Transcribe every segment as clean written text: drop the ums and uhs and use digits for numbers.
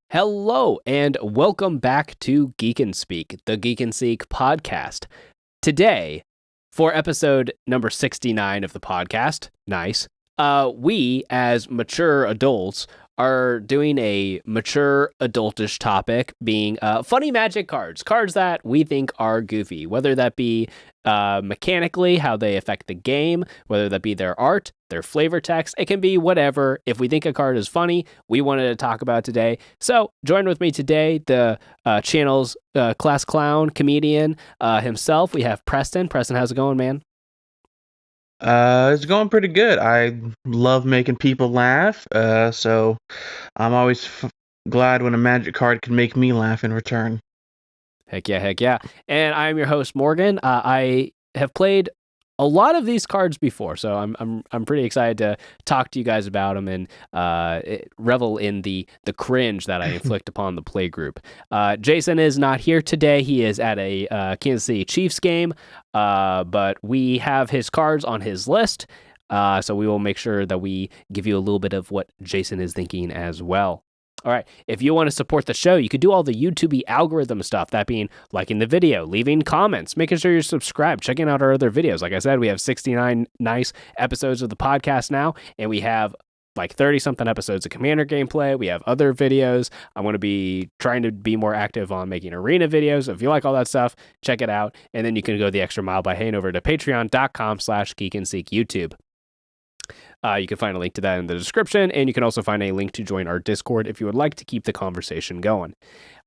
Hello, and welcome back to Geek and Speak, the Geek and Seek podcast. Today, for episode number 69 of the podcast, nice, we, as mature adults, are doing a mature adultish topic being funny magic cards. Cards that we think are goofy, whether that be mechanically, how they affect the game, whether that be their art, their flavor text. It can be whatever. If we think a card is funny, we wanted to talk about it today. So join with me today, the channel's class clown comedian himself. We have Preston. Preston, how's it going, man? It's going pretty good. I love making people laugh, so I'm always glad when a magic card can make me laugh in return. Heck yeah, heck yeah. And I'm your host, Morgan. I have played a lot of these cards before, so I'm pretty excited to talk to you guys about them and revel in the cringe that I inflict upon the play group. Jason is not here today. He is at a Kansas City Chiefs game, but we have his cards on his list, so we will make sure that we give you a little bit of what Jason is thinking as well. All right. If you want to support the show, you could do all the YouTube algorithm stuff, that being liking the video, leaving comments, making sure you're subscribed, checking out our other videos. Like I said, we have 69 nice episodes of the podcast now, and we have like 30-something episodes of Commander gameplay. We have other videos. I'm going to be trying to be more active on making arena videos. So if you like all that stuff, check it out. And then you can go the extra mile by heading over to patreon.com/geekandseekyoutube. You can find a link to that in the description, and you can also find a link to join our Discord if you would like to keep the conversation going.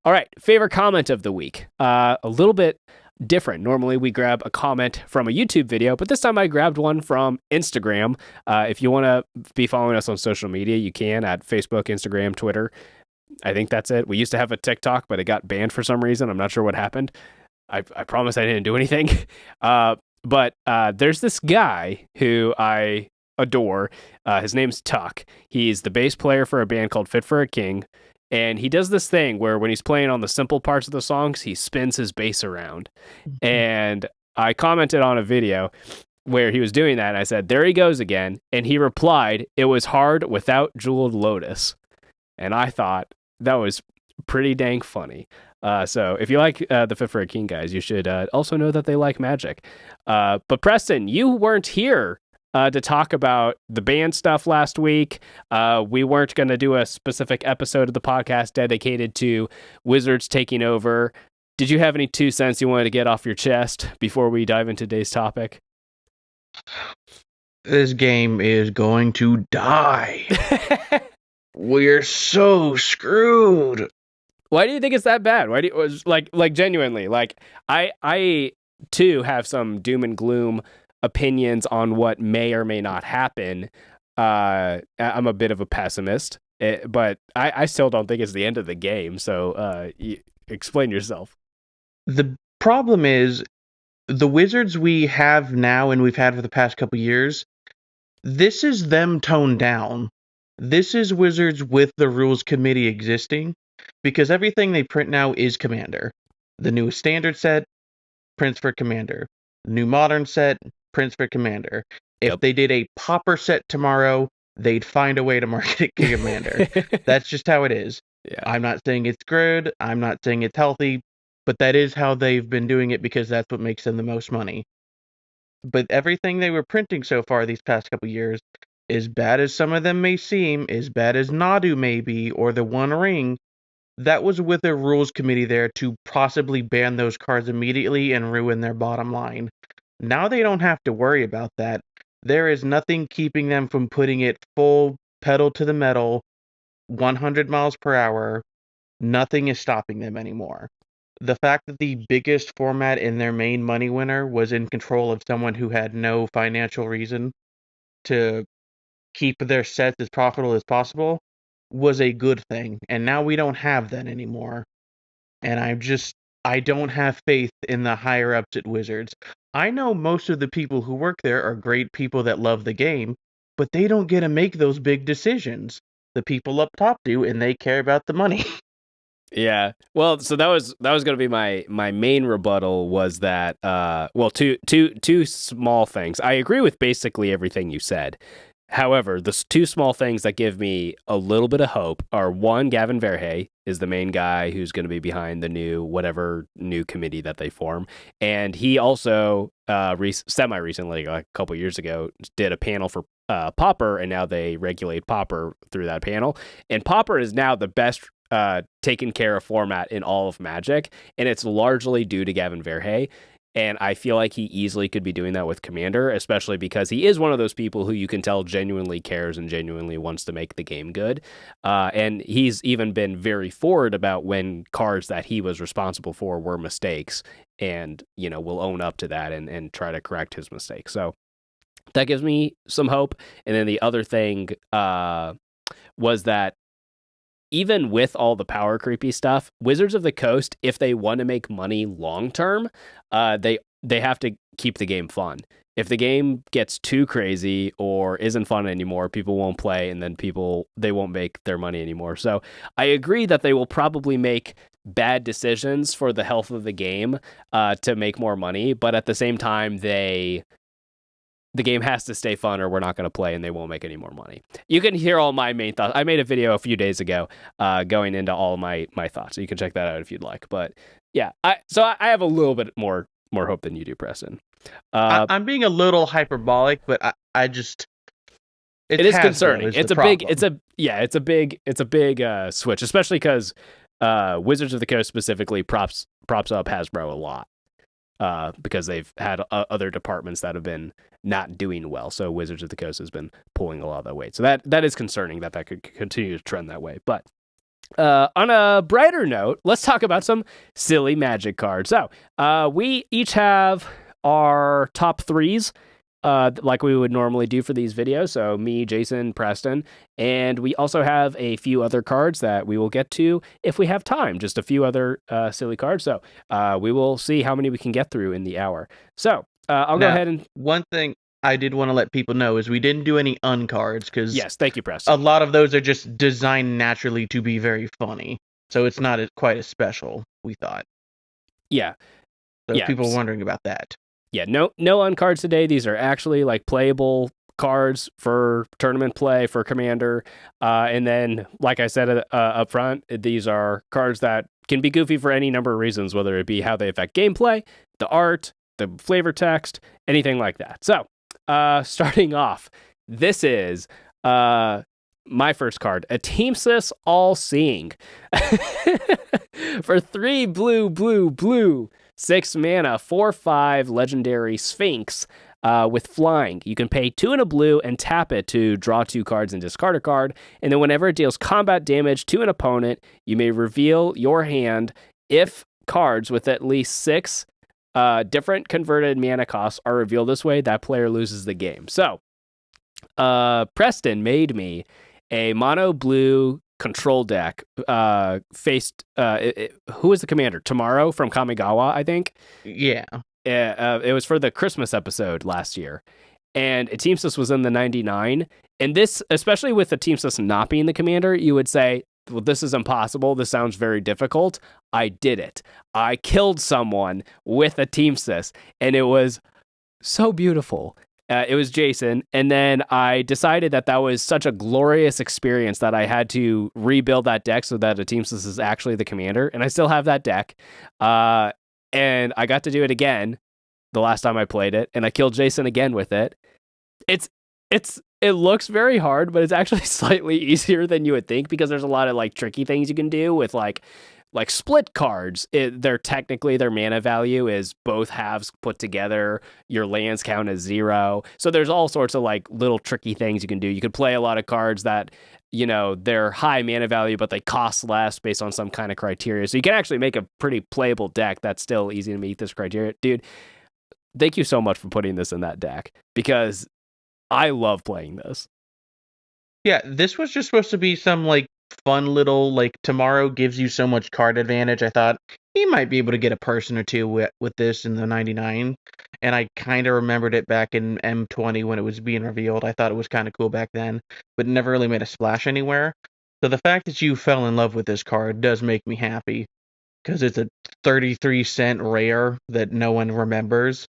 All right, favorite comment of the week. A little bit different. Normally, we grab a comment from a YouTube video, but this time I grabbed one from Instagram. If you want to be following us on social media, you can at Facebook, Instagram, Twitter. I think that's it. We used to have a TikTok, but it got banned for some reason. I'm not sure what happened. I promise I didn't do anything. But there's this guy who I adore. His name's Tuck. He's the bass player for a band called Fit for a King, and he does this thing where when he's playing on the simple parts of the songs, he spins his bass around. And I commented on a video where he was doing that, and I said, "There he goes again," and he replied, "It was hard without Jeweled Lotus." And I thought that was pretty dang funny. So if you like the Fit for a King guys, you should also know that they like magic. But Preston, you weren't here to talk about the band stuff last week. We weren't going to do a specific episode of the podcast dedicated to Wizards taking over. Did you have any 2 cents you wanted to get off your chest before we dive into today's topic? This game is going to die. We're so screwed. Why do you think it's that bad? Why do you, like genuinely, like I too have some doom and gloom opinions on what may or may not happen. I'm a bit of a pessimist, but I still don't think it's the end of the game. So explain yourself. The problem is the Wizards we have now and we've had for the past couple years, this is them toned down. This is Wizards with the rules committee existing, because everything they print now is Commander. The newest standard set, prints for Commander. New modern set, prints for Commander. If they did a popper set tomorrow, they'd find a way to market it Commander. That's just how it is. Yeah. I'm not saying it's good. I'm not saying it's healthy, but that is how they've been doing it because that's what makes them the most money. But everything they were printing so far these past couple years, as bad as some of them may seem, as bad as Nadu may be, or the One Ring, that was with a rules committee there to possibly ban those cards immediately and ruin their bottom line. Now they don't have to worry about that. There is nothing keeping them from putting it full pedal to the metal, 100 miles per hour. Nothing is stopping them anymore. The fact that the biggest format in their main money winner was in control of someone who had no financial reason to keep their sets as profitable as possible was a good thing. And now we don't have that anymore. And I don't have faith in the higher ups at Wizards. I know most of the people who work there are great people that love the game, but they don't get to make those big decisions. The people up top do, and they care about the money. Yeah. Well, so that was going to be my main rebuttal was that two small things. I agree with basically everything you said. However, the two small things that give me a little bit of hope are one, Gavin Verhey is the main guy who's going to be behind the whatever new committee that they form. And he also, semi-recently, like a couple years ago, did a panel for Pauper, and now they regulate Pauper through that panel. And Pauper is now the best taken care of format in all of Magic, and it's largely due to Gavin Verhey. And I feel like he easily could be doing that with Commander, especially because he is one of those people who you can tell genuinely cares and genuinely wants to make the game good. And he's even been very forward about when cards that he was responsible for were mistakes, and, will own up to that and try to correct his mistakes. So that gives me some hope. And then the other thing was that even with all the power creepy stuff, Wizards of the Coast, if they want to make money long term, they have to keep the game fun. If the game gets too crazy or isn't fun anymore, people won't play, and then they won't make their money anymore. So I agree that they will probably make bad decisions for the health of the game to make more money, but at the same time, the game has to stay fun or we're not going to play, and they won't make any more money. You can hear all my main thoughts. I made a video a few days ago going into all my thoughts, so you can check that out if you'd like. But yeah, I have a little bit more hope than you do, Preston. I'm being a little hyperbolic, but I just it is concerning. It's a big switch, especially because Wizards of the Coast specifically props up Hasbro a lot. Because they've had other departments that have been not doing well. So Wizards of the Coast has been pulling a lot of that weight. So that is concerning that could continue to trend that way. But on a brighter note, let's talk about some silly Magic cards. So we each have our top threes, like we would normally do for these videos. So me, Jason, Preston, and we also have a few other cards that we will get to if we have time, just a few other silly cards. So we will see how many we can get through in the hour. So I'll go ahead and... One thing I did want to let people know is we didn't do any uncards, because yes, thank you, Preston. A lot of those are just designed naturally to be very funny. So it's not quite as special, we thought. Yeah. So people are wondering about that. Yeah, no uncards today. These are actually like playable cards for tournament play for Commander. And then, like I said up front, these are cards that can be goofy for any number of reasons, whether it be how they affect gameplay, the art, the flavor text, anything like that. So, starting off, this is my first card, a Teamsys All-Seeing. For 3 blue, 6 mana, 4/5 legendary Sphinx with flying. You can pay 2 and a blue and tap it to draw 2 cards and discard a card. And then whenever it deals combat damage to an opponent, you may reveal your hand. If cards with at least 6 different converted mana costs are revealed this way, that player loses the game. So Preston made me a mono blue control deck faced who was the commander? Tomorrow from Kamigawa, I think. Yeah. It was for the Christmas episode last year, and a Teamsys was in the 99. And this, especially with the Teamsys not being the commander, you would say, well, this is impossible. This sounds very difficult. I did it. I killed someone with a Teamsys, and it was so beautiful. It was Jason, and then I decided that was such a glorious experience that I had to rebuild that deck so that a Teamsys is actually the commander, and I still have that deck. And I got to do it again the last time I played it, and I killed Jason again with it. It looks very hard, but it's actually slightly easier than you would think, because there's a lot of like tricky things you can do with like split cards. They're technically, their mana value is both halves put together. Your lands count as 0. So there's all sorts of like little tricky things you can do. You could play a lot of cards that, they're high mana value, but they cost less based on some kind of criteria. So you can actually make a pretty playable deck that's still easy to meet this criteria. Dude, thank you so much for putting this in that deck, because I love playing this. Yeah, this was just supposed to be some like fun little, like, tomorrow gives you so much card advantage. I thought he might be able to get a person or two with this in the 99. And I kind of remembered it back in M20 when it was being revealed. I thought it was kind of cool back then, but it never really made a splash anywhere. So the fact that you fell in love with this card does make me happy, because it's a 33-cent rare that no one remembers.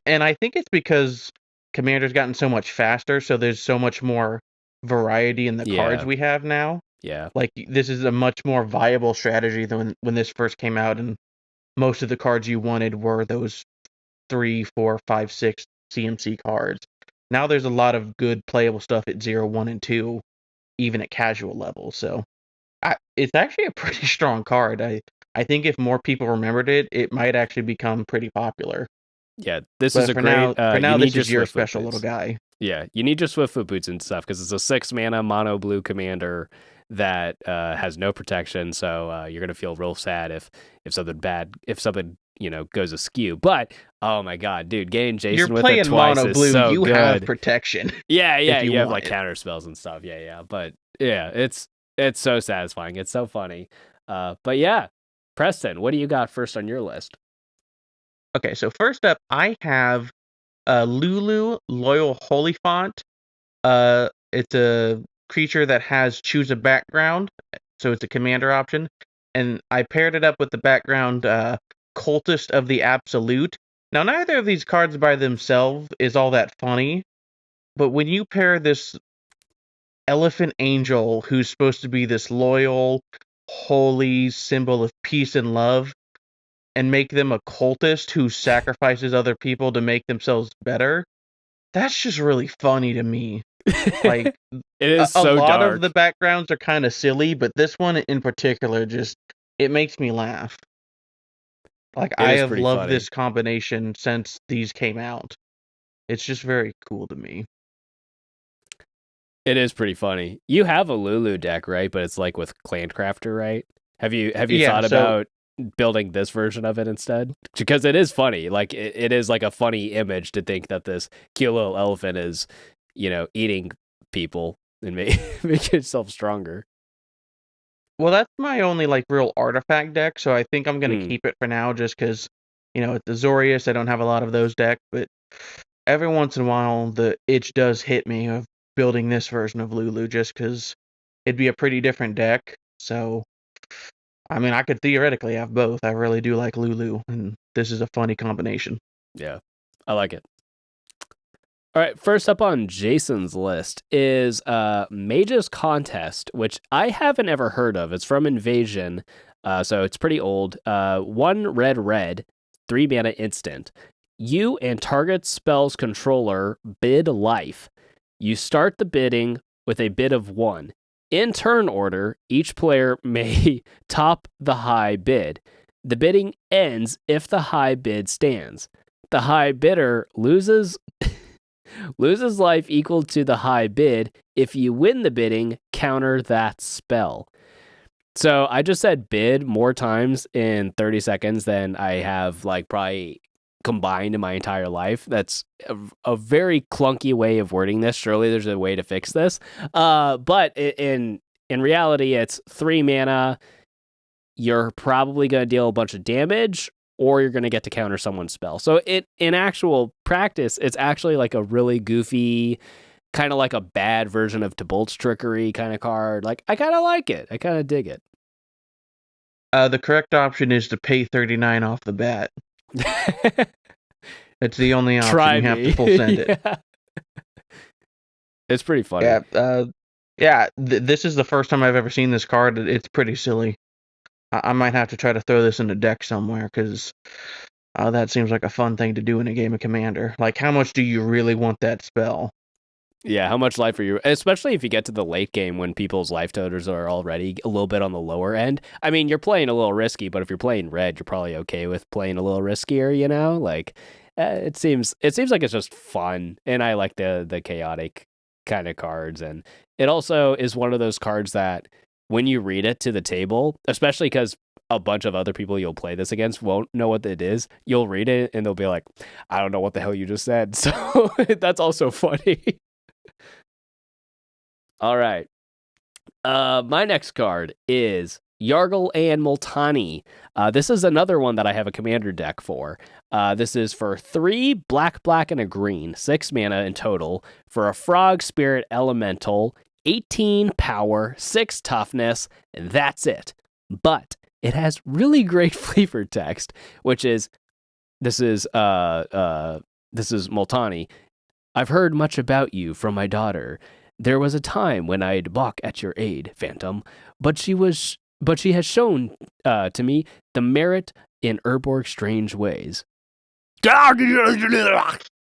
And I think it's because Commander's gotten so much faster, so there's so much more variety in the cards we have now. Yeah. Like, this is a much more viable strategy than when this first came out, and most of the cards you wanted were those 3, 4, 5, 6 CMC cards. Now there's a lot of good playable stuff at 0, 1, and 2, even at casual levels. So it's actually a pretty strong card. I think if more people remembered it, it might actually become pretty popular. Yeah, this But is a for great. now, you this need is your Swiftfoot special boots. little guy. Yeah, you need your Swiftfoot boots and stuff because it's a 6-mana mono blue commander that has no protection. So you're gonna feel real sad if something bad, if something goes askew. But oh my god, dude, getting Jason You're with playing it twice mono is blue. so You good. have protection. Yeah, you you have want like it. counter spells and stuff. Yeah. But yeah, it's so satisfying. It's so funny. But yeah, Preston, what do you got first on your list? Okay, so first up, I have Lulu, Loyal Holyfont. It's a creature that has choose a background, so it's a commander option. And I paired it up with the background Cultist of the Absolute. Now, neither of these cards by themselves is all that funny, but when you pair this Elephant Angel, who's supposed to be this loyal, holy symbol of peace and love, and make them a cultist who sacrifices other people to make themselves better, that's just really funny to me. Like, it is a so lot dark. of the backgrounds are kind of silly, but this one in particular it makes me laugh. Like, It I is have pretty loved funny. this combination since these came out. It's just very cool to me. It is pretty funny. You have a Lulu deck, right? But it's like with Clancrafter, right? Have you Yeah, thought so about building this version of it instead? Because it is funny. Like it is like a funny image to think that this cute little elephant is, eating people and make itself stronger. well, that's my only like real artifact deck, so I think I'm gonna Mm, keep it for now just because, at the Zorius I don't have a lot of those decks, but every once in a while the itch does hit me of building this version of Lulu just because it'd be a pretty different deck. So, I mean, I could theoretically have both. I really do like Lulu, and this is a funny combination. yeah, I like it. All right, first up on Jason's list is Mage's Contest, which I haven't ever heard of. It's from Invasion, so it's pretty old. 1 red, 3 mana instant. You and target spell's controller bid life. You start the bidding with a bid of 1. In turn order, each player may top the high bid. The bidding ends if the high bid stands. The high bidder loses life equal to the high bid. If you win the bidding, counter that spell. So I just said bid more times in 30 seconds than I have like probably combined in my entire life. That's a very clunky way of wording this. Surely there's a way to fix this. But in reality, it's 3 mana. You're probably going to deal a bunch of damage, or you're going to get to counter someone's spell. So in actual practice, it's actually like a really goofy, kind of like a bad version of Tybalt's Trickery kind of card. Like, I kind of like it. I kind of dig it. The correct option is to pay 39 off the bat. It's the only option. Try you have me. to full send it. Yeah. It's pretty funny. Yeah. This is the first time I've ever seen this card. It's pretty silly. I might have to try to throw this in a deck somewhere because that seems like a fun thing to do in a game of Commander. Like, how much do you really want that spell? Yeah, how much life are you? Especially if you get to the late game when people's life totals are already a little bit on the lower end. I mean, you're playing a little risky, but if you're playing red, you're probably okay with playing a little riskier. Like it seems like it's just fun, and I like the chaotic kind of cards, and it also is one of those cards that when you read it to the table, especially because a bunch of other people you'll play this against won't know what it is. You'll read it and they'll be like, I don't know what the hell you just said. So that's also funny. All right. My next card is Yargle and Multani. This is another one that I have a commander deck for. This is for 3 black, and a green, 6 mana in total, for a frog spirit elemental, 18 power, 6 toughness, and that's it. But it has really great flavor text, which is this is Multani. I've heard much about you from my daughter. There was a time when I'd balk at your aid, Phantom, but she has shown to me the merit in Urborg's strange ways.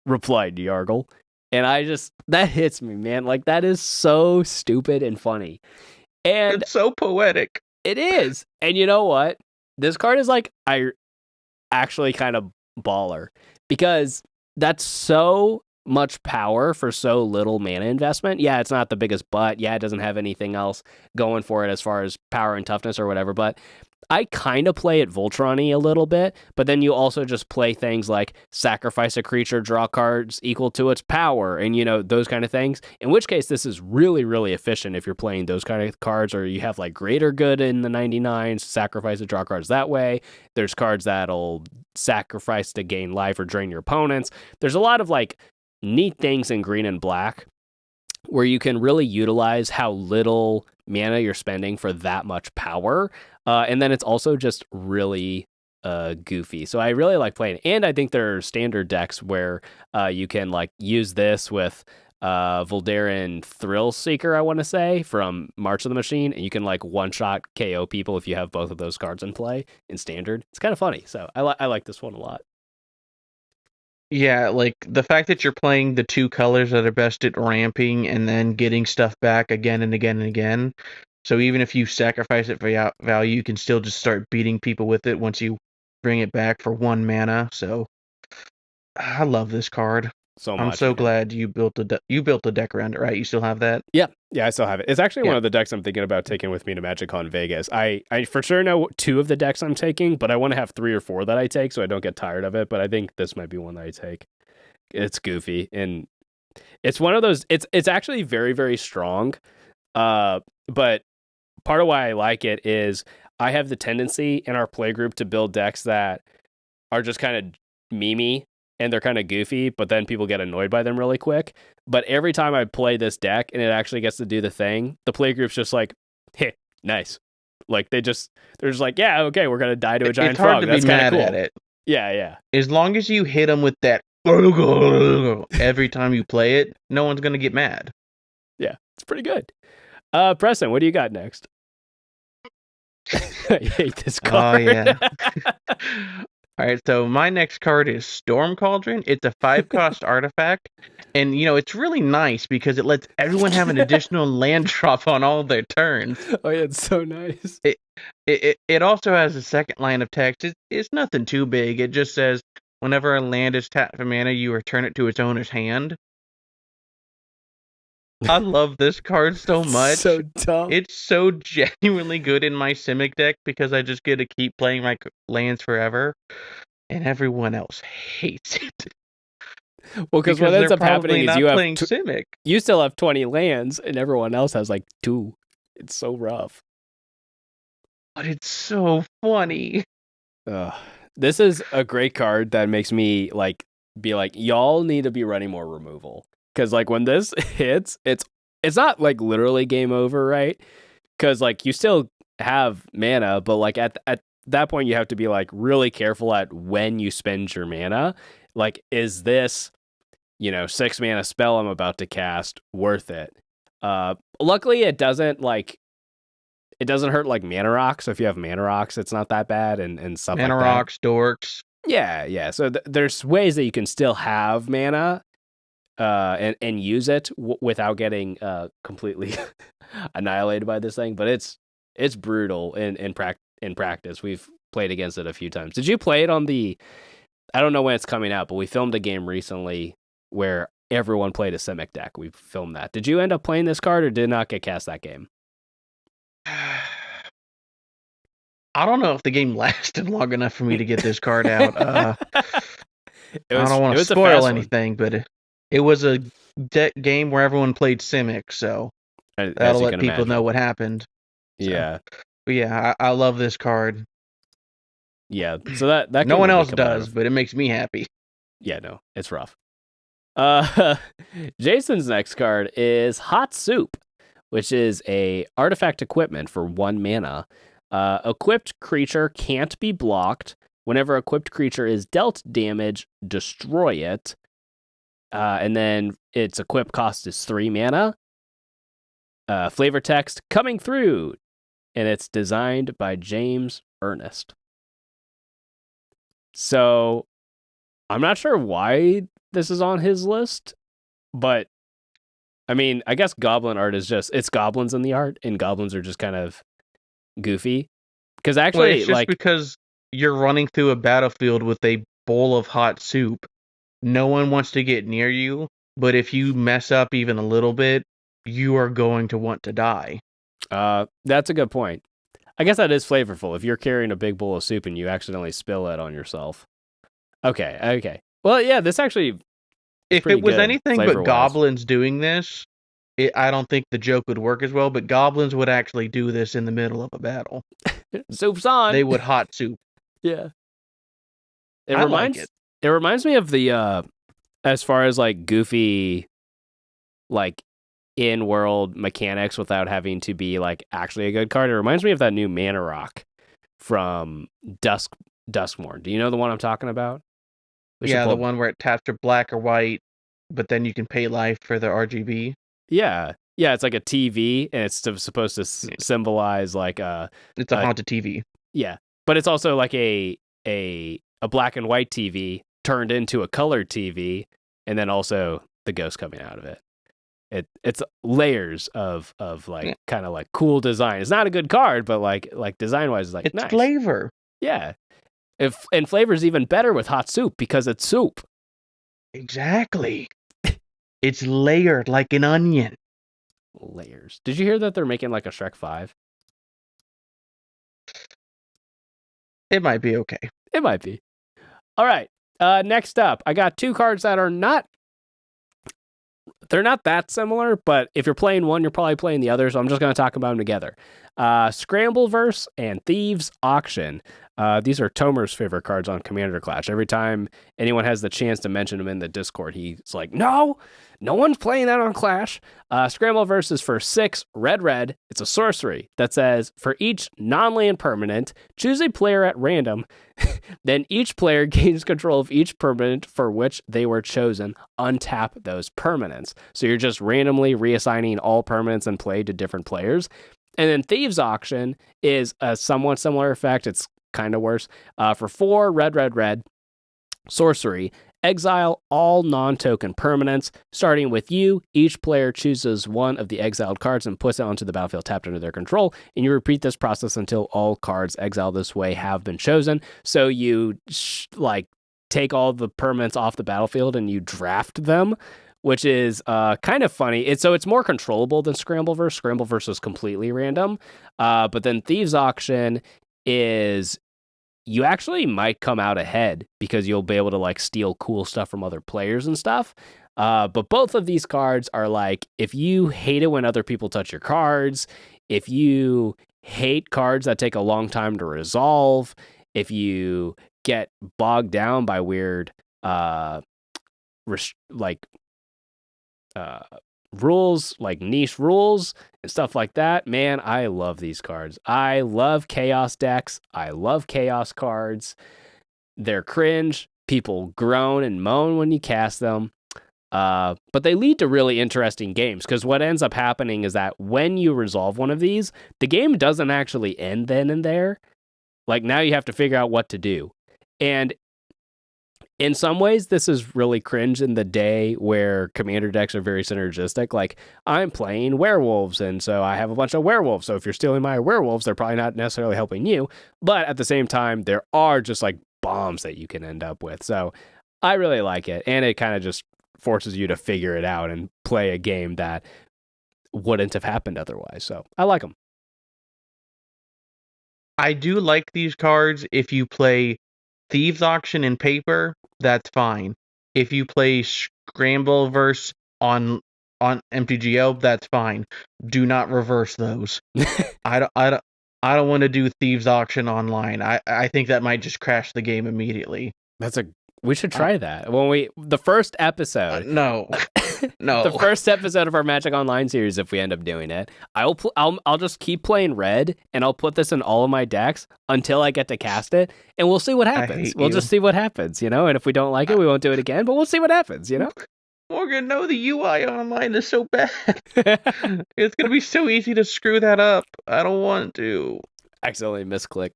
Replied Yargle. And that hits me, man. Like, that is so stupid and funny. And It's so poetic. it is. And you know what? This card is like, I actually kind of baller because that's so much power for so little mana investment. Yeah, it's not the biggest butt. Yeah, it doesn't have anything else going for it as far as power and toughness or whatever, but I kind of play it Voltron-y a little bit, but then you also just play things like sacrifice a creature, draw cards equal to its power, and those kind of things. In which case, this is really, really efficient if you're playing those kind of cards, or you have like Greater Good in the 99s, sacrifice to draw cards that way. There's cards that'll sacrifice to gain life or drain your opponents. There's a lot of like neat things in green and black where you can really utilize how little mana you're spending for that much power. And then it's also just really goofy. So I really like playing it. And I think there are standard decks where you can like use this with Voldaren Thrill Seeker, I want to say, from March of the Machine. And you can like one-shot KO people if you have both of those cards in play in standard. It's kind of funny. So I like this one a lot. Yeah, like the fact that you're playing the two colors that are best at ramping and then getting stuff back again and again and again. So even if you sacrifice it for value, you can still just start beating people with it once you bring it back for 1 mana. So I love this card. So I'm much. so glad you built a deck around it, right? You still have that? Yeah, I still have it. It's actually one of the decks I'm thinking about taking with me to MagicCon Vegas. I for sure know 2 of the decks I'm taking, but I want to have 3 or 4 that I take so I don't get tired of it. But I think this might be one that I take. It's goofy and it's one of those. It's actually very, very strong. But part of why I like it is I have the tendency in our play group to build decks that are just kind of memey and they're kind of goofy, but then people get annoyed by them really quick. But every time I play this deck and it actually gets to do the thing, the play group's just like, hey, nice. Like they're just like, yeah, okay, we're gonna die to a giant frog. It's hard to be mad cool. at it. Yeah. As long as you hit them with that every time you play it, no one's gonna get mad. Yeah, it's pretty good. Preston, what do you got next? I hate this card. Oh yeah. All right, so my next card is Storm Cauldron. It's a 5-cost artifact, and it's really nice because it lets everyone have an additional land drop on all their turns. Oh yeah, it's so nice. It also has a second line of text. It's nothing too big. It just says whenever a land is tapped for mana, you return it to its owner's hand. I love this card so much. So dumb. It's so genuinely good in my Simic deck because I just get to keep playing my lands forever, and everyone else hates it. Well, because what ends up happening is Simic. You still have 20 lands, and everyone else has like 2. It's so rough. But it's so funny. This is a great card that makes me be like, y'all need to be running more removal. Because like when this hits, it's not like literally game over, right? Because like you still have mana, but like at that point you have to be like really careful at when you spend your mana. Like, is this 6 mana spell I'm about to cast worth it? Luckily it doesn't hurt like mana rocks. So if you have mana rocks, it's not that bad and stuff mana like that. Mana rocks, dorks. Yeah. So there's ways that you can still have mana. And use it without getting completely annihilated by this thing, but it's brutal in practice. We've played against it a few times. Did you play it on I don't know when it's coming out, but we filmed a game recently where everyone played a Simic deck. We filmed that. Did you end up playing this card or did not get cast that game? I don't know if the game lasted long enough for me to get this card out. I don't want to spoil anything, but it was a game where everyone played Simic, so that'll let people know what happened. So, yeah. But yeah, I love this card. Yeah, so that no one else does, but it makes me happy. Yeah, no, it's rough. Jason's next card is Hot Soup, which is a artifact equipment for 1 mana. Equipped creature can't be blocked. Whenever equipped creature is dealt damage, destroy it. And then its equip cost is 3 mana. Flavor text coming through, and it's designed by James Ernest. So I'm not sure why this is on his list, but I mean, I guess goblin art is just, it's goblins in the art, and goblins are just kind of goofy. Because actually, it's just because you're running through a battlefield with a bowl of hot soup. No one wants to get near you, but if you mess up even a little bit, you are going to want to die. That's a good point. I guess that is flavorful. If you're carrying a big bowl of soup and you accidentally spill it on yourself. Okay. Well, yeah, this actually... If it was anything but goblins doing doing this, I don't think the joke would work as well, but goblins would actually do this in the middle of a battle. Soup's on! They would hot soup. Yeah. It reminds me of the, as far as, like, goofy, like, in-world mechanics without having to be, like, actually a good card. It reminds me of that new Mana Rock from Duskmourn. Do you know the one I'm talking about? The one where it taps for black or white, but then you can pay life for the RGB. Yeah, it's like a TV, and it's supposed to symbolize, like, it's a haunted TV. Yeah, but it's also like a black and white TV turned into a colored TV, and then also the ghost coming out of it. It's layers of like kind of like cool design. It's not a good card, but like design wise, it's like nice flavor. Yeah, and flavor's even better with hot soup because it's soup. Exactly. It's layered like an onion. Layers. Did you hear that they're making like a Shrek 5? It might be okay. It might be. All right. Next up, I got 2 cards that are not... They're not that similar, but if you're playing one, you're probably playing the other, so I'm just going to talk about them together. Scrambleverse and Thieves Auction. These are Tomer's favorite cards on Commander Clash. Every time anyone has the chance to mention them in the Discord, he's like, no one's playing that on Clash. Scrambleverse is for 6 red. It's a sorcery that says, for each non-land permanent, choose a player at random. Then each player gains control of each permanent for which they were chosen. Untap those permanents. So you're just randomly reassigning all permanents in play to different players. And then Thieves Auction is a somewhat similar effect. It's kind of worse. For 4 red, sorcery, exile all non-token permanents. Starting with you, each player chooses one of the exiled cards and puts it onto the battlefield tapped under their control. And you repeat this process until all cards exiled this way have been chosen. So you take all the permanents off the battlefield and you draft them, which is kind of funny. It's more controllable than Scrambleverse. Scrambleverse is completely random. But then Thieves Auction is, you actually might come out ahead because you'll be able to like steal cool stuff from other players and stuff. But both of these cards are like, if you hate it when other people touch your cards, if you hate cards that take a long time to resolve, if you get bogged down by weird rules, like niche rules and stuff like that, man, I love these cards. I love chaos decks. I love chaos cards. They're cringe. People groan and moan when you cast them. But they lead to really interesting games, because what ends up happening is that when you resolve one of these, the game doesn't actually end then and there. Like, now you have to figure out what to do. And in some ways, this is really cringe in the day where commander decks are very synergistic. Like, I'm playing werewolves, and so I have a bunch of werewolves. So if you're stealing my werewolves, they're probably not necessarily helping you. But at the same time, there are just like bombs that you can end up with. So I really like it. And it kind of just forces you to figure it out and play a game that wouldn't have happened otherwise. So I like them. I do like these cards if you play Thieves Auction in paper. That's fine. If you play Scrambleverse on MTGO, that's fine. Do not reverse those. I don't want to do Thieves Auction online. I think that might just crash the game immediately. We should try that. The first episode. No. The first episode of our Magic Online series, if we end up doing it, I'll just keep playing red, and I'll put this in all of my decks until I get to cast it, and we'll see what happens. We'll just see what happens, And if we don't like it, we won't do it again, but we'll see what happens, Morgan, no, the UI online is so bad. It's gonna be so easy to screw that up. I don't want to. Accidentally misclick,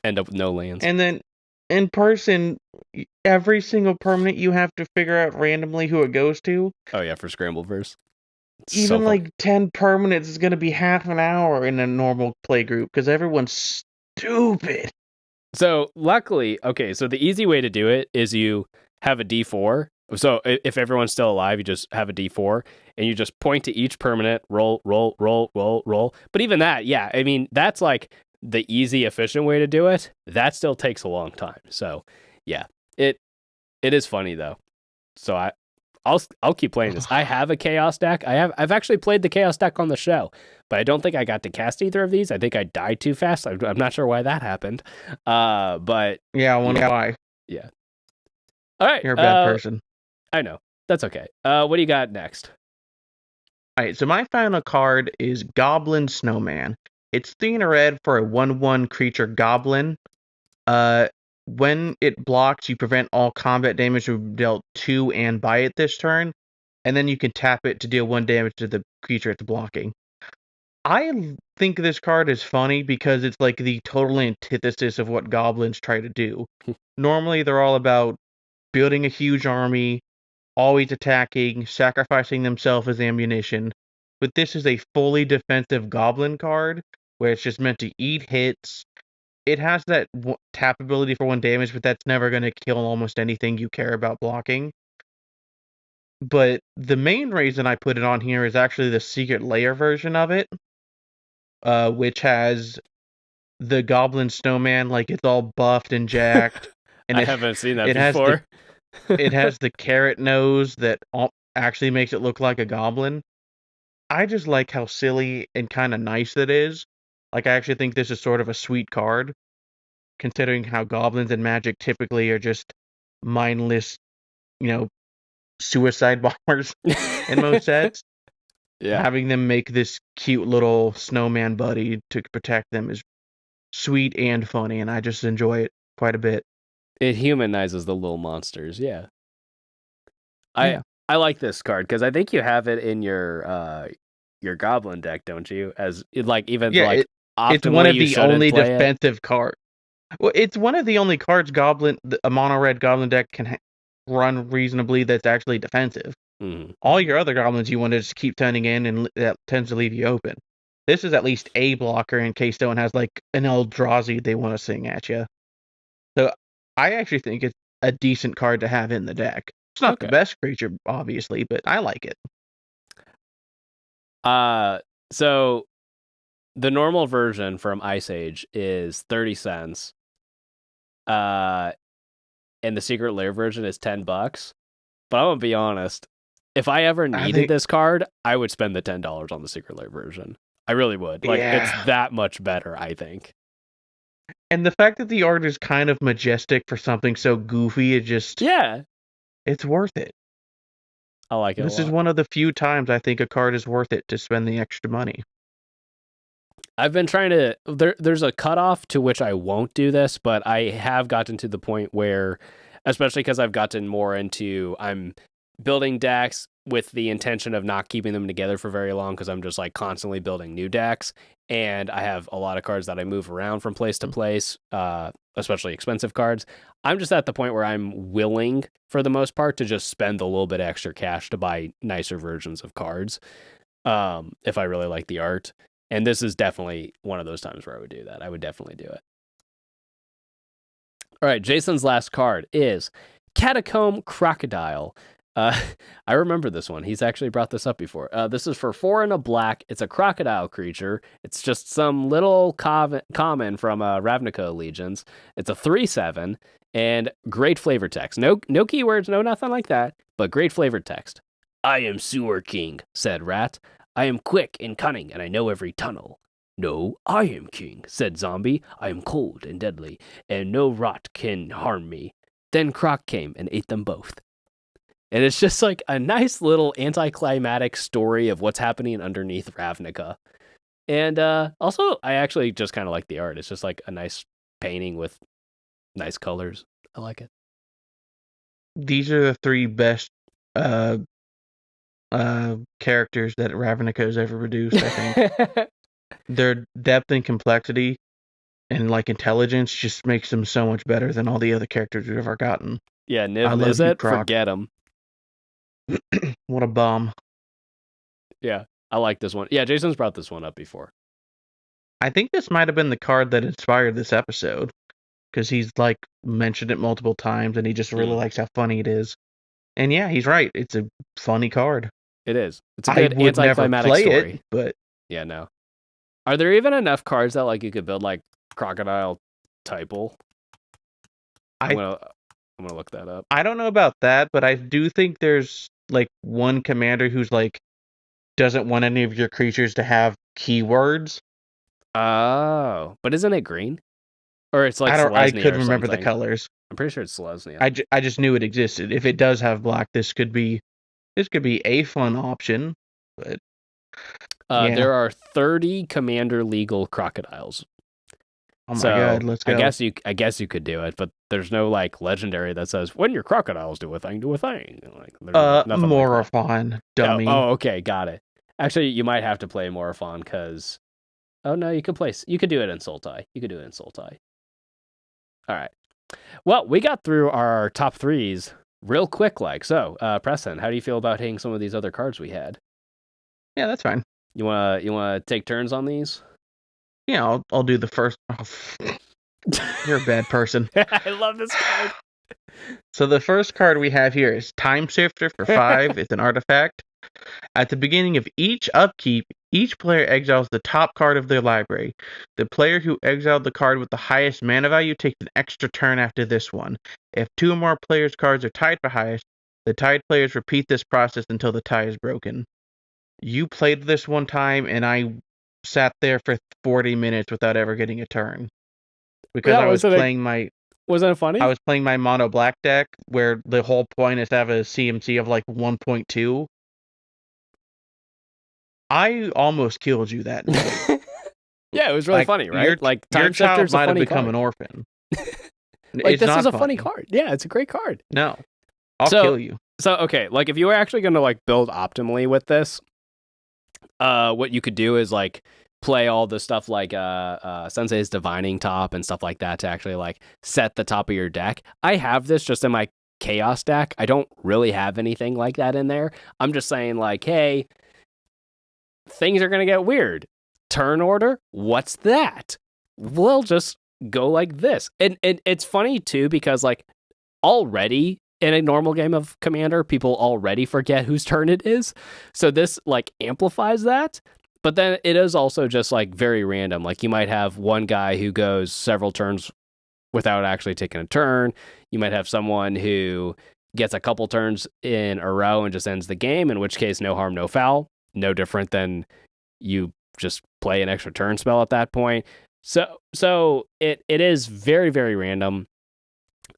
end up with no lands. And then in person, every single permanent you have to figure out randomly who it goes to. Oh yeah, for Scrambleverse. Even like 10 permanents is gonna be half an hour in a normal play group because everyone's stupid. So luckily, okay, so the easy way to do it is you have a D4. So if everyone's still alive, you just have a D4 and you just point to each permanent, roll, roll, roll, roll, roll. But even that, yeah, I mean, that's like the easy, efficient way to do it. That still takes a long time. So yeah, it is funny though. So I'll keep playing this. I have a chaos deck. I've actually played the chaos deck on the show, but I don't think I got to cast either of these. I think I died too fast. I'm not sure why that happened. But yeah, I wonder why. Yeah. All right. You're a bad person. I know. That's okay. What do you got next? All right. So my final card is Goblin Snowman. It's 3 in a red for a 1/1 creature goblin. When it blocks, you prevent all combat damage dealt to and by it this turn, and then you can tap it to deal 1 damage to the creature it's blocking. I think this card is funny because it's like the total antithesis of what goblins try to do. Normally, they're all about building a huge army, always attacking, sacrificing themselves as ammunition. But this is a fully defensive goblin card where it's just meant to eat hits. It has that tap ability for 1 damage, but that's never going to kill almost anything you care about blocking. But the main reason I put it on here is actually the Secret Lair version of it, which has the Goblin Snowman, like it's all buffed and jacked. And I haven't seen that before. It has the carrot nose that actually makes it look like a goblin. I just like how silly and kind of nice it is. Like, I actually think this is sort of a sweet card, considering how goblins and magic typically are just mindless, suicide bombers in most sets. Yeah. Having them make this cute little snowman buddy to protect them is sweet and funny, and I just enjoy it quite a bit. It humanizes the little monsters, yeah. I like this card because I think you have it in your goblin deck, don't you? As like even like it's one of the only defensive cards. Well, it's one of the only cards a mono red goblin deck can run reasonably that's actually defensive. Mm-hmm. All your other goblins you want to just keep turning in, and that tends to leave you open. This is at least a blocker in case someone has like an Eldrazi they want to sing at you. So I actually think it's a decent card to have in the deck. It's not the best creature, obviously, but I like it. So the normal version from Ice Age is 30 cents. And the Secret Lair version is $10. But I'm gonna be honest, if I ever needed this card, I would spend the $10 on the Secret Lair version. I really would. Like, it's that much better, I think. And the fact that the art is kind of majestic for something so goofy, it's worth it. I like it. This is one of the few times I think a card is worth it to spend the extra money. I've been trying to. There's a cutoff to which I won't do this, but I have gotten to the point where, especially because I've gotten more into, I'm building decks with the intention of not keeping them together for very long because I'm just like constantly building new decks, and I have a lot of cards that I move around from place to place, especially expensive cards. I'm just at the point where I'm willing, for the most part, to just spend a little bit extra cash to buy nicer versions of cards, if I really like the art. And this is definitely one of those times where I would do that. I would definitely do it. All right, Jason's last card is Catacomb Crocodile. I remember this one. He's actually brought this up before. This is for 4 and a black. It's a crocodile creature. It's just some little common from Ravnica Allegiance. It's a 3/7 and great flavor text. No keywords, no nothing like that, but great flavored text. I am Sewer King, said Rat. I am quick and cunning, and I know every tunnel. No, I am king, said Zombie. I am cold and deadly, and no rot can harm me. Then Croc came and ate them both. And it's just like a nice little anticlimactic story of what's happening underneath Ravnica. And also, I actually just kind of like the art. It's just like a nice painting with nice colors. I like it. These are the 3 best characters that Ravnica's ever produced, I think. Their depth and complexity and like intelligence just makes them so much better than all the other characters we've ever gotten. Yeah, I Niv love you, Mizzet, Croc. forget him. What a bum. Yeah, I like this one. Yeah, Jason's brought this one up before. I think this might have been the card that inspired this episode, because he's like mentioned it multiple times and he just really likes how funny it is. And yeah, he's right. It's a funny card. It is. It's a good I would never anticlimactic play story. it, but yeah, no. Are there even enough cards that like you could build like Crocodile Typal? I'm gonna look that up. I don't know about that, but I do think there's like one commander who's like doesn't want any of your creatures to have keywords. Oh, but isn't it green? Or it's like I Selesnya couldn't or remember the something. colors. I'm pretty sure it's Selesnya. I just knew it existed. If it does have black, this could be a fun option. But yeah. There are 30 commander legal crocodiles. Oh my god, let's go. I guess you could do it, but there's no like legendary that says when your crocodiles do a thing, do a thing. Like Morophon, like dummy. Oh, okay, got it. Actually, you might have to play Morophon because no, you could do it in Sultai. You could do it in Sultai. All right. Well, we got through our top threes real quick, like so. Preston, how do you feel about hitting some of these other cards we had? Yeah, that's fine. You wanna take turns on these? Yeah, I'll do the first. Oh, you're a bad person. I love this card. So the first card we have here is Time Shifter for 5. It's an artifact. At the beginning of each upkeep, each player exiles the top card of their library. The player who exiled the card with the highest mana value takes an extra turn after this one. If 2 or more players' cards are tied for highest, the tied players repeat this process until the tie is broken. You played this one time, and I sat there for 40 minutes without ever getting a turn. Because I was playing my... Wasn't it funny? I was playing my mono black deck, where the whole point is to have a CMC of like 1.2. I almost killed you that night. Yeah, it was really funny, right? Your child might have become an orphan. Like, this is a funny card. Yeah, it's a great card. No. I'll kill you. So, okay, like, if you were actually going to, like, build optimally with this, what you could do is, like, play all the stuff like Sensei's Divining Top and stuff like that to actually, like, set the top of your deck. I have this just in my Chaos deck. I don't really have anything like that in there. I'm just saying, like, hey, things are going to get weird. Turn order? What's that? We'll just go like this. And it's funny, too, because, like, already in a normal game of Commander, people already forget whose turn it is. So this, like, amplifies that. But then it is also just, like, very random. Like, you might have one guy who goes several turns without actually taking a turn. You might have someone who gets a couple turns in a row and just ends the game, in which case, no harm, no foul. No different than you just play an extra turn spell at that point. So it is very, very random.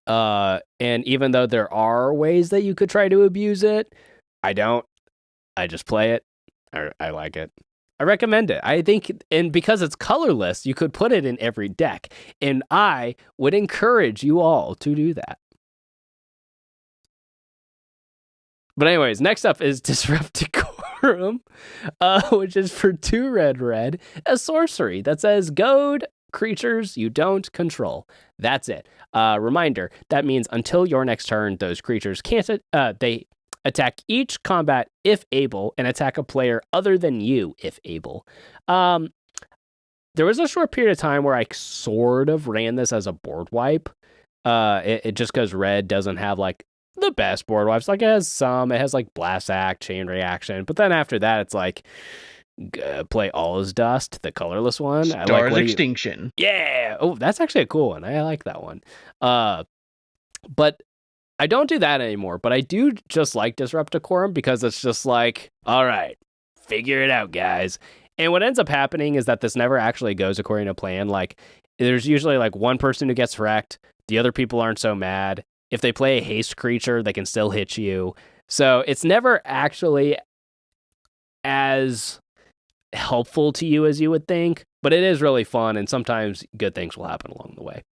And even though there are ways that you could try to abuse it, I don't. I just play it. I like it. I recommend it. I think, and because it's colorless, you could put it in every deck. And I would encourage you all to do that. But anyways, next up is Disrupticorum, which is for 2 red, a sorcery that says goad creatures you don't control. That's it. Reminder, that means until your next turn, those creatures can't, they attack each combat if able, and attack a player other than you if able. There was a short period of time where I sort of ran this as a board wipe. It just because red doesn't have like the best board wipes. Like, it has like Blast Act, Chain Reaction, but then after that, it's like play All Is Dust, the colorless one. Stars Extinction. Yeah. Oh, that's actually a cool one. I like that one. But I don't do that anymore. But I do just like Disrupticorum because it's just like, all right, figure it out, guys. And what ends up happening is that this never actually goes according to plan. Like, there's usually like one person who gets wrecked. The other people aren't so mad. If they play a haste creature, they can still hit you. So it's never actually as helpful to you as you would think, but it is really fun, and sometimes good things will happen along the way.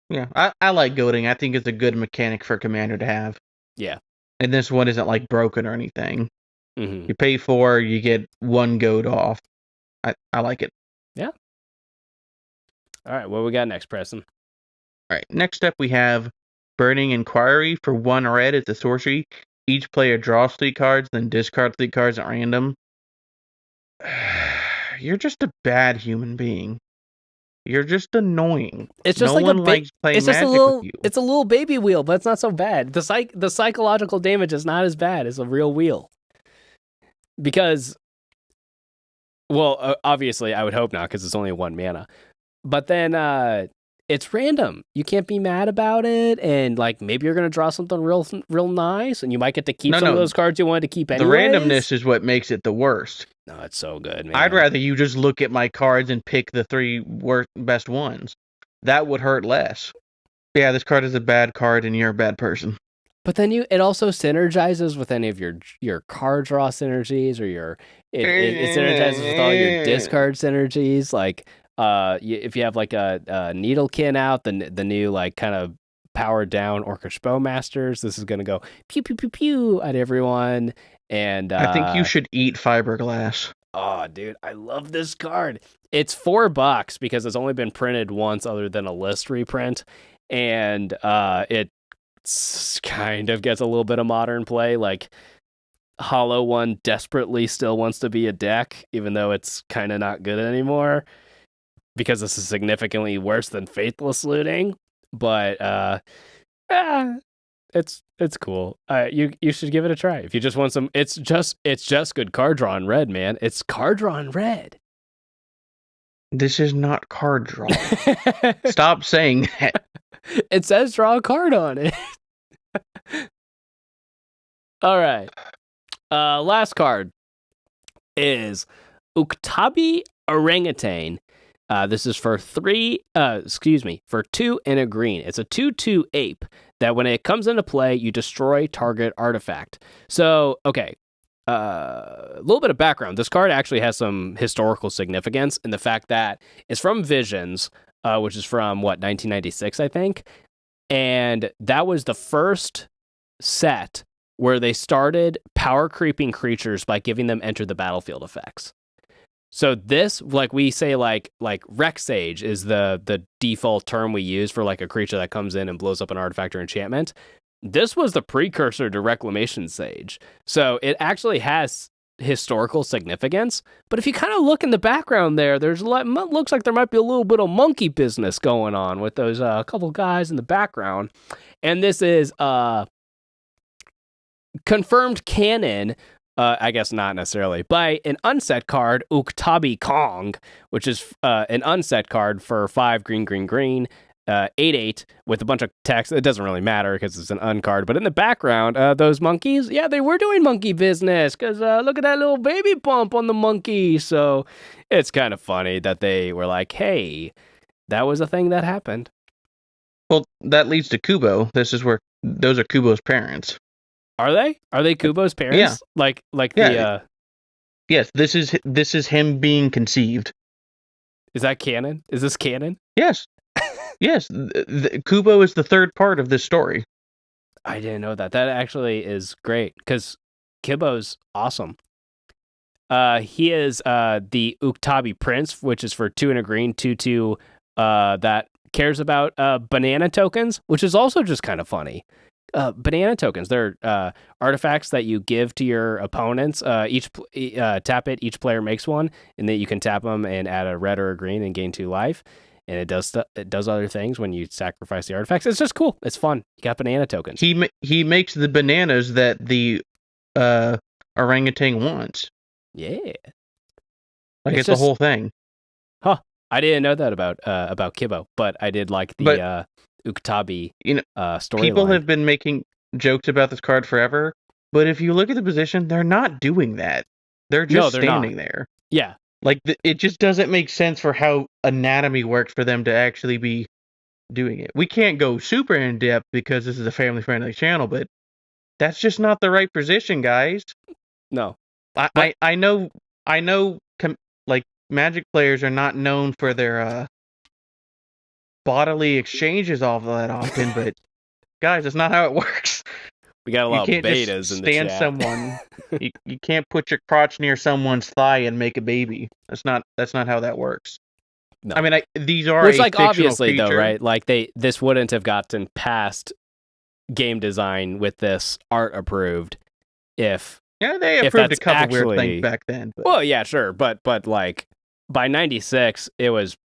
Yeah, I like goading. I think it's a good mechanic for Commander to have. Yeah. And this one isn't like broken or anything. Mm-hmm. You pay 4, you get 1 gold off. I like it. Yeah. All right, what we got next, Preston? All right, next up we have Burning Inquiry. For 1 red, it's a sorcery. Each player draws 3 cards, then discard 3 cards at random. You're just a bad human being. You're just annoying. It's just no like one likes playing Magic with you. It's a little baby wheel, but it's not so bad. The psychological damage is not as bad as a real wheel. Because, well, obviously, I would hope not, because it's only 1 mana. But then it's random. You can't be mad about it, and like maybe you're gonna draw something real nice, and you might get to keep some of those cards you wanted to keep anyways. The randomness is what makes it the worst. No, it's so good, man. I'd rather you just look at my cards and pick the 3 best ones. That would hurt less. Yeah, this card is a bad card, and you're a bad person. But then it also synergizes with any of your card draw synergies, or it synergizes with all your discard synergies. Like if you have like a Needlekin out, the new like kind of powered down Orcish Bowmasters, this is gonna go pew pew pew pew at everyone. And I think you should eat fiberglass. Oh, dude, I love this card. It's $4 because it's only been printed once, other than a list reprint, and it kind of gets a little bit of modern play. Like Hollow One desperately still wants to be a deck, even though it's kind of not good anymore, because this is significantly worse than Faithless Looting. But it's cool. You should give it a try if you just want some. It's just good card draw in red, man. It's card draw in red. This is not card draw. Stop saying that. It says draw a card on it. All right. Last card is Uktabi Orangutan. This is for 2 and a green. It's a 2/2 ape that when it comes into play, you destroy target artifact. So, okay. A little bit of background. This card actually has some historical significance in the fact that it's from Visions, which is from 1996, I think. And that was the first set where they started power creeping creatures by giving them enter the battlefield effects. So this, like we say, like Rec Sage is the default term we use for like a creature that comes in and blows up an artifact or enchantment. This was the precursor to Reclamation Sage. So it actually has historical significance. But if you kind of look in the background there, looks like there might be a little bit of monkey business going on with those couple guys in the background. And this is confirmed canon, I guess not necessarily, by an unset card, Uktabi Kong, which is an unset card for 5 green, 8/8 with a bunch of text. It doesn't really matter because it's an uncard, but in the background, those monkeys, yeah, they were doing monkey business because look at that little baby bump on the monkey. So it's kind of funny that they were like, hey, that was a thing that happened. Well, that leads to Kubo. Those are Kubo's parents. Are they? Are they Kubo's parents? Yeah. Like yeah. Yes, this is him being conceived. Is that canon? Is this canon? Yes. Yes, Kubo is the third part of this story. I didn't know that. That actually is great because Kubo's awesome. He is the Uktabi Prince, which is for 2 and a green, 2/2 that cares about banana tokens, which is also just kind of funny. Banana tokens, they're artifacts that you give to your opponents. Each tap it, each player makes one, and then you can tap them and add a red or a green and gain 2 life. And it does other things when you sacrifice the artifacts. It's just cool. It's fun. You got banana tokens. He makes the bananas that the orangutan wants. Yeah, like it's the whole thing. Huh? I didn't know that about Kubo, but I did like the Uktabi story. People have been making jokes about this card forever, but if you look at the position, they're not doing that. They're just standing there. Yeah. Like, it just doesn't make sense for how anatomy works for them to actually be doing it. We can't go super in-depth because this is a family-friendly channel, but that's just not the right position, guys. No. I know, like, Magic players are not known for their bodily exchanges all that often, but, guys, that's not how it works. We got a You lot of can't just betas in the stand chat. someone. You can't put your crotch near someone's thigh and make a baby. That's not how that works. No. I mean, these are Which, a like, fictional obviously, creature. though, right? Like, this wouldn't have gotten past game design with this art approved if Yeah, they if approved a that's couple weird things actually back then. But well, yeah, sure, but like by 96 it was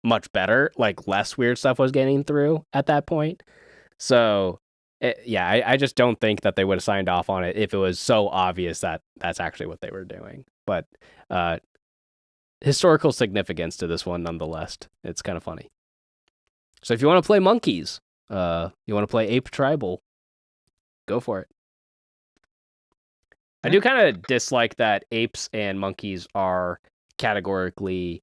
much better, like less weird stuff was getting through at that point. So I just don't think that they would have signed off on it if it was so obvious that that's actually what they were doing. But historical significance to this one nonetheless. It's kind of funny. So if you want to play monkeys, you want to play ape tribal, go for it. I do kind of dislike that apes and monkeys are categorically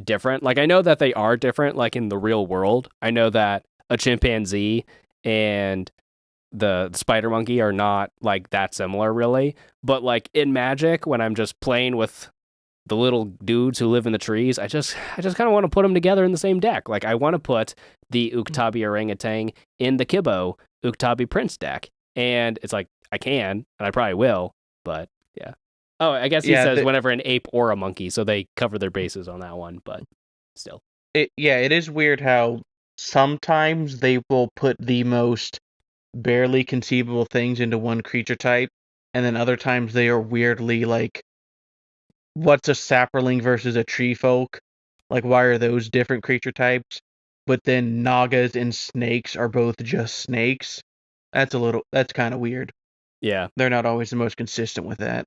different. Like, I know that they are different, like in the real world. I know that a chimpanzee and the spider monkey are not like that similar, really. But like in Magic, when I'm just playing with the little dudes who live in the trees, I just kind of want to put them together in the same deck. Like, I want to put the Uktabi orangutan in the Kibbo Uktabi prince deck, and it's like I can, and I probably will, but yeah. Oh, I guess he says whenever an ape or a monkey, so they cover their bases on that one, but still. it is weird how sometimes they will put the most barely conceivable things into one creature type, and then other times they are weirdly like, what's a sapperling versus a tree folk? Like, why are those different creature types? But then nagas and snakes are both just snakes. That's kind of weird. Yeah. They're not always the most consistent with that.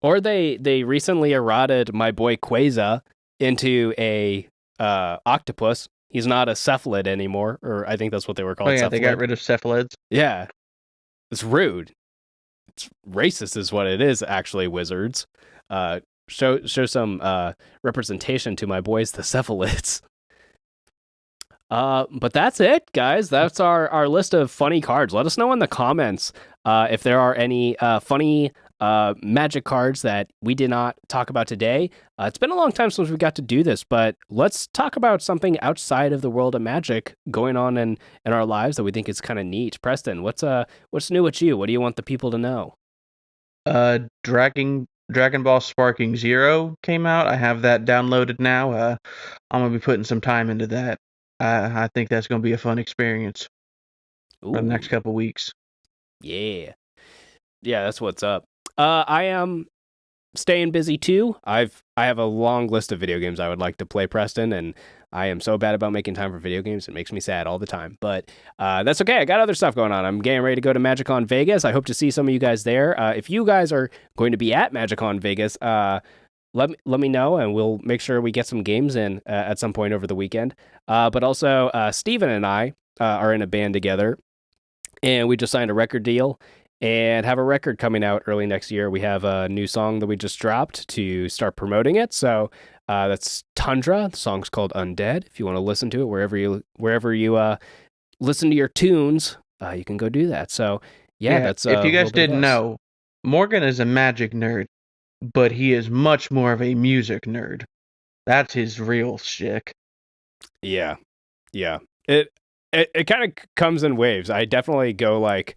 Or they recently eroded my boy Quasar into a octopus. He's not a cephalid anymore, or I think that's what they were called. Oh yeah, cephalid. they got rid of cephalids. Yeah. It's rude. It's racist is what it is, actually, wizards. Show some representation to my boys, the cephalids. But that's it, guys. That's our list of funny cards. Let us know in the comments if there are any funny Magic cards that we did not talk about today. It's been a long time since we got to do this, but let's talk about something outside of the world of Magic going on in our lives that we think is kind of neat. Preston, what's new with you? What do you want the people to know? Dragon Ball Sparking Zero came out. I have that downloaded now. I'm gonna be putting some time into that. I think that's gonna be a fun experience for the next couple weeks. Yeah, that's what's up. I am staying busy too. I have a long list of video games I would like to play, Preston, and I am so bad about making time for video games. It makes me sad all the time, but that's okay. I got other stuff going on. I'm getting ready to go to MagicCon Vegas. I hope to see some of you guys there. If you guys are going to be at MagicCon Vegas, let me know, and we'll make sure we get some games in at some point over the weekend. But also, Steven and I are in a band together, and we just signed a record deal and have a record coming out early next year. We have a new song that we just dropped to start promoting it. So that's Tundra. The song's called Undead. If you want to listen to it wherever you listen to your tunes, you can go do that. So yeah, that's if you guys didn't know, Morgan is a Magic nerd, but he is much more of a music nerd. That's his real shtick. Yeah. It kind of comes in waves. I definitely go like,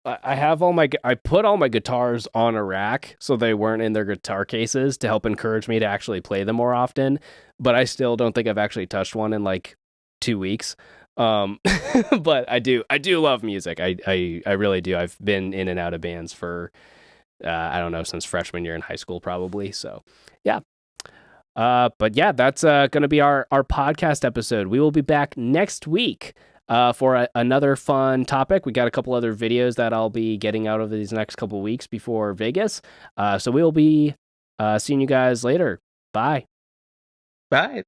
I put all my guitars on a rack so they weren't in their guitar cases to help encourage me to actually play them more often. But I still don't think I've actually touched one in like 2 weeks. But I do love music. I really do. I've been in and out of bands for, I don't know, since freshman year in high school, probably. So yeah. But yeah, that's going to be our podcast episode. We will be back next week for another fun topic. We got a couple other videos that I'll be getting out of these next couple weeks before Vegas. So we'll be seeing you guys later. Bye. Bye.